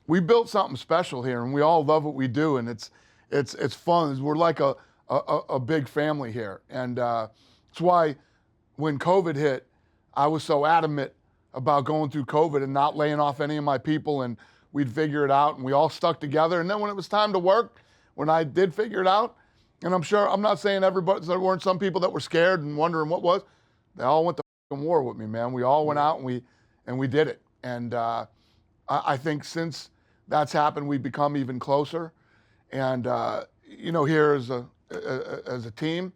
we built something special here, and we all love what we do, and it's fun. We're like a big family here, and it's why when COVID hit, I was so adamant about going through COVID and not laying off any of my people, and we'd figure it out, and we all stuck together. And then when it was time to work, when I did figure it out, and I'm not saying everybody, there weren't some people that were scared and wondering what was, they all went to war with me, man. We all went out and we did it. And I think since that's happened, we've become even closer. And here as a team,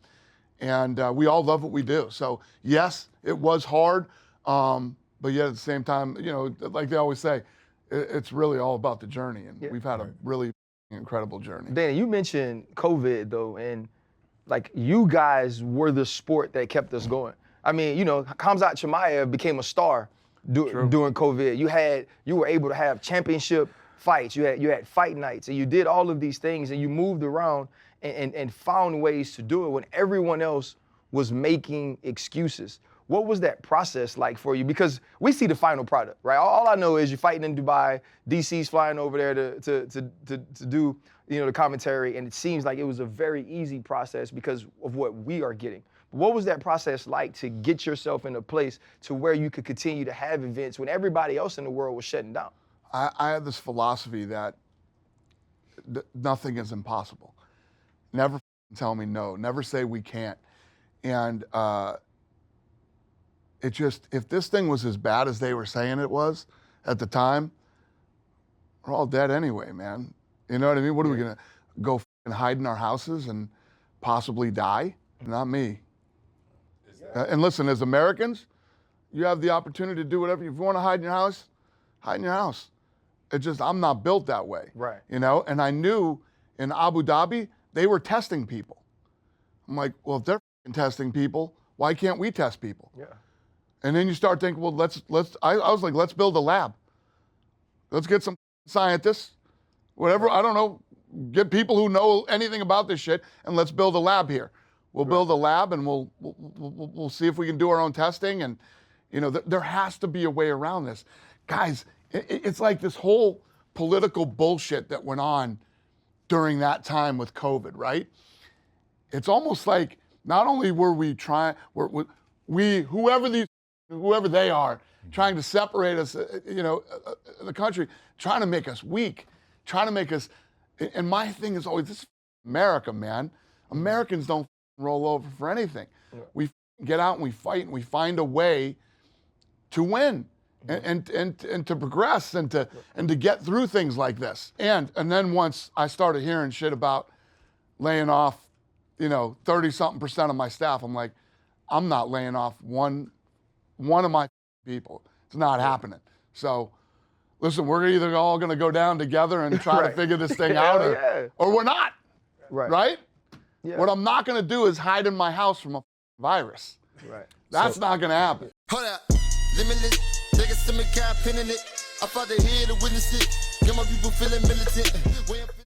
and we all love what we do. So yes, it was hard, but yet at the same time, like they always say, it's really all about the journey, and we've had a really incredible journey. Danny, you mentioned COVID though, and like you guys were the sport that kept us going. I mean, Khamzat Chimaev became a star during COVID. You were able to have championship fights. You had fight nights, and you did all of these things, and you moved around and found ways to do it when everyone else was making excuses. What was that process like for you? Because we see the final product, right? All I know is you're fighting in Dubai, DC's flying over there to do the commentary, and it seems like it was a very easy process because of what we are getting. What was that process like to get yourself in a place to where you could continue to have events when everybody else in the world was shutting down? I have this philosophy that nothing is impossible. Never tell me no. Never say we can't. And if this thing was as bad as they were saying it was at the time, we're all dead anyway, man. You know what I mean? What are we gonna go and hide in our houses and possibly die? Not me. And listen, as Americans, you have the opportunity to do whatever. If you want to hide in your house, hide in your house. I'm not built that way. Right. And I knew in Abu Dhabi, they were testing people. I'm like, well, if they're testing people, why can't we test people? Yeah. And then you start thinking, well, I was like, let's build a lab. Let's get some scientists, whatever, I don't know, get people who know anything about this shit, and let's build a lab here. We'll build a lab, and we'll see if we can do our own testing. And, there has to be a way around this. Guys, it's like this whole political bullshit that went on during that time with COVID, right? It's almost like not only were we trying, whoever they are, trying to separate us, the country, trying to make us weak, trying to make us, and my thing is always, this is America, man. Americans don't roll over for anything. Yeah. We get out and we fight and we find a way to win and to progress and to get through things like this. And then once I started hearing shit about laying off, 30-something% of my staff, I'm like, I'm not laying off one of my people. It's not happening. So, listen, we're either all going to go down together and try to figure this thing out, or we're not. Right? Yeah. What I'm not going to do is hide in my house from a virus. Right. That's not going to happen. Hold up. Limitless. Take a stomach, pinning it. I fought to hear to witness it. Get my people feeling militant.